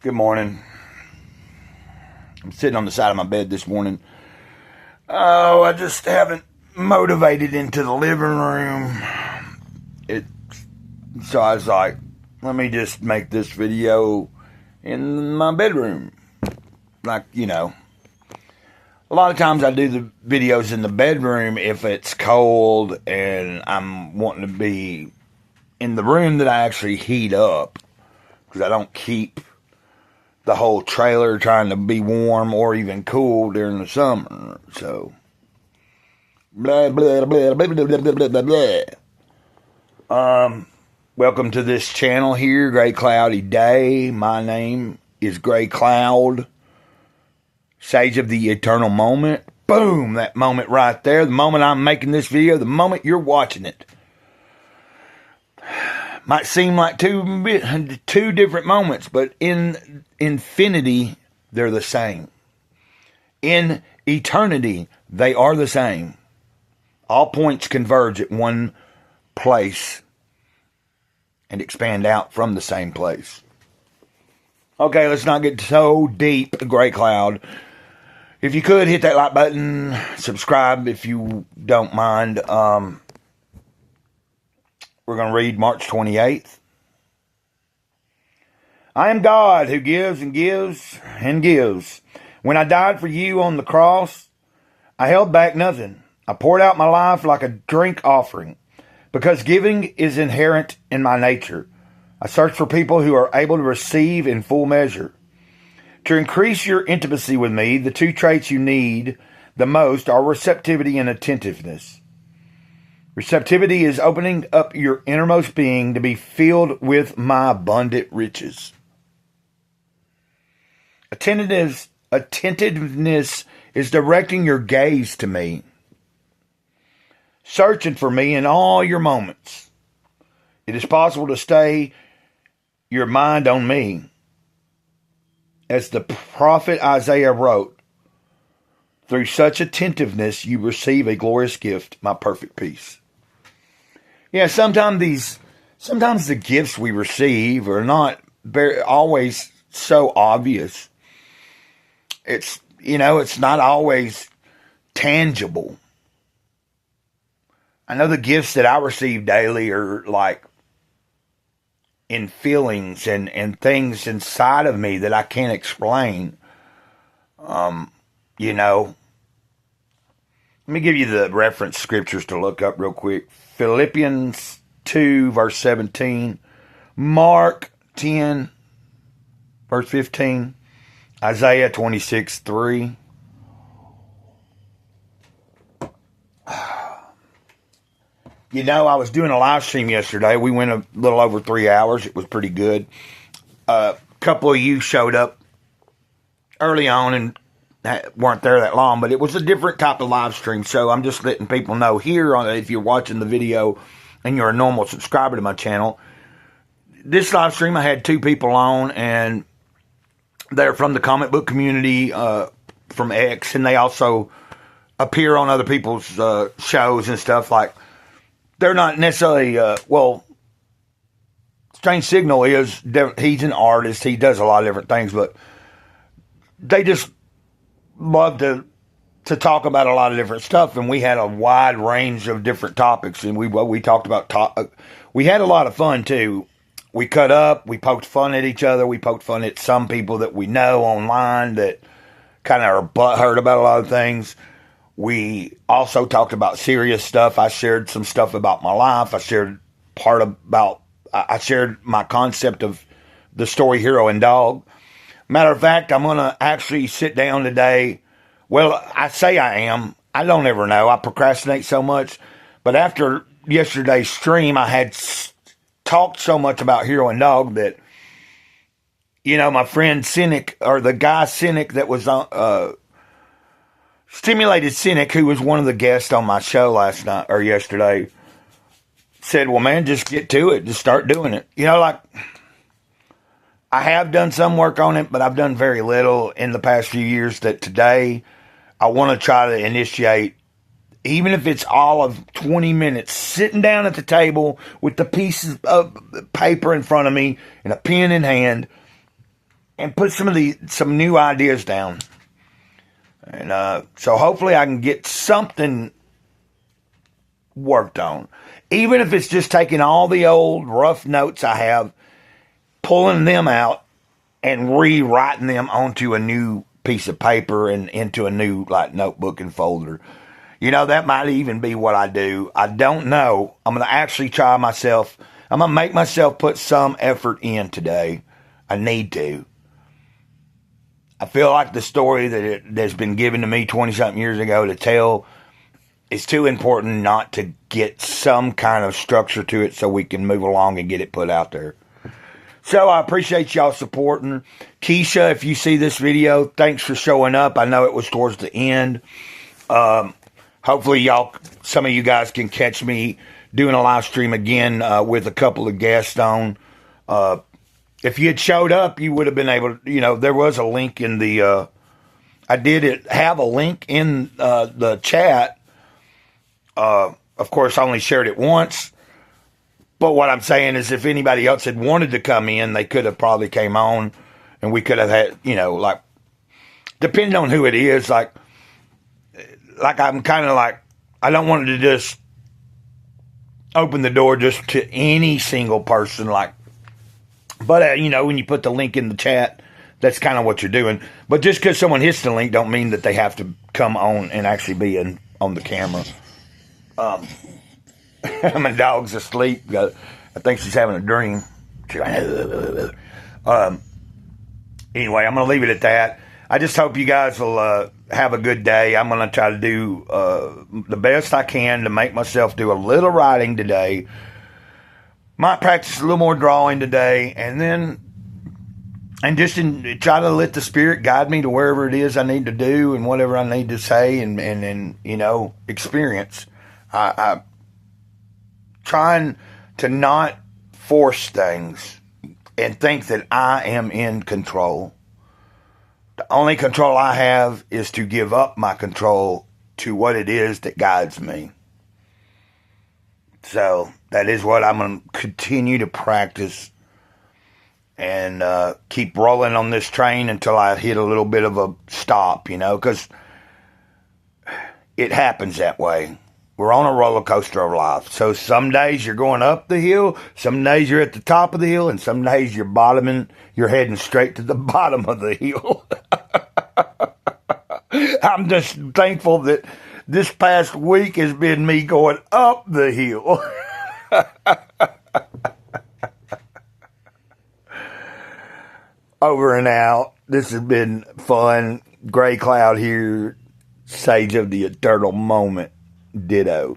Good morning. I'm sitting on the side of my bed this morning. Oh, I just haven't motivated into the living room. So I was like, let me just make this video in my bedroom. Like, a lot of times I do the videos in the bedroom if it's cold and I'm wanting to be in the room that I actually heat up, because I don't keep the whole trailer trying to be warm or even cool during the summer. So, blah, blah, blah, blah, blah, blah, blah, blah, blah. Welcome to this channel here, Gray Cloudy Day. My name is Gray Cloud, Sage of the Eternal Moment. Boom, that moment right there. The moment I'm making this video, the moment you're watching it. Might seem like two different moments, but in infinity, they're the same. In eternity, they are the same. All points converge at one place and expand out from the same place. Okay, let's not get so deep, Gray Cloud. If you could, hit that like button, subscribe if you don't mind. We're going to read March 28th. I am God who gives and gives and gives. When I died for you on the cross, I held back nothing. I poured out my life like a drink offering, because giving is inherent in my nature. I search for people who are able to receive in full measure. To increase your intimacy with me, the two traits you need the most are receptivity and attentiveness. Receptivity is opening up your innermost being to be filled with my abundant riches. Attentiveness is directing your gaze to me, searching for me in all your moments. It is possible to stay your mind on me. As the prophet Isaiah wrote, through such attentiveness you receive a glorious gift, my perfect peace. Yeah, sometimes the gifts we receive are not always so obvious. It's not always tangible. I know the gifts that I receive daily are like in feelings and things inside of me that I can't explain. Let me give you the reference scriptures to look up real quick. Philippians 2, verse 17. Mark 10, verse 15. Isaiah 26, 3. I was doing a live stream yesterday. We went a little over 3 hours. It was pretty good. A couple of you showed up early on and weren't there that long, but it was a different type of live stream. So I'm just letting people know here, if you're watching the video and you're a normal subscriber to my channel, this live stream I had two people on, and they're from the comic book community, from X, and they also appear on other people's shows and stuff. Like, they're not necessarily Strange Signal he's an artist, he does a lot of different things, but they just love to talk about a lot of different stuff, and we had a wide range of different topics, and we talked about we had a lot of fun too. We cut up, we poked fun at each other, we poked fun at some people that we know online that kind of are butthurt about a lot of things. We also talked about serious stuff. I shared some stuff about my life. I shared my concept of the story Hero and Dog. Matter of fact, I'm going to actually sit down today. Well, I say I am. I don't ever know. I procrastinate so much. But after yesterday's stream, I had talked so much about Hero and Dog that, my friend Cynic, or the guy Cynic that was on, Stimulated Cynic, who was one of the guests on my show last night or yesterday, said, well, man, just get to it. Just start doing it. I have done some work on it, but I've done very little in the past few years. That today I want to try to initiate, even if it's all of 20 minutes, sitting down at the table with the pieces of paper in front of me and a pen in hand, and put some new ideas down. And so hopefully I can get something worked on. Even if it's just taking all the old rough notes I have, pulling them out, and rewriting them onto a new piece of paper and into a new like notebook and folder. You know, that might even be what I do. I don't know. I'm going to actually try myself. I'm going to make myself put some effort in today. I need to. I feel like the story that's been given to me 20-something years ago to tell is too important not to get some kind of structure to it so we can move along and get it put out there. So I appreciate y'all supporting. Keisha, if you see this video, thanks for showing up. I know it was towards the end. Hopefully some of you guys can catch me doing a live stream again with a couple of guests on. If you had showed up, you would have been able to, there was a link in the, I did have a link in the chat. Of course, I only shared it once. But what I'm saying is if anybody else had wanted to come in, they could have probably came on and we could have had, like, depending on who it is, like I'm kind of like, I don't want to just open the door just to any single person, like, but, when you put the link in the chat, that's kind of what you're doing. But just because someone hits the link don't mean that they have to come on and actually be on the camera. My dog's asleep. I think she's having a dream. Anyway, I'm going to leave it at that. I just hope you guys will have a good day. I'm going to try to do the best I can to make myself do a little writing today. Might practice a little more drawing today, and just try to let the Spirit guide me to wherever it is I need to do and whatever I need to say and experience. I'm trying to not force things and think that I am in control. The only control I have is to give up my control to what it is that guides me. So that is what I'm going to continue to practice and keep rolling on this train until I hit a little bit of a stop, because it happens that way. We're on a roller coaster of life. So some days you're going up the hill, some days you're at the top of the hill, and some days you're heading straight to the bottom of the hill. I'm just thankful that this past week has been me going up the hill. Over and out. This has been fun. Gray Cloud here. Sage of the Eternal Moment. Ditto.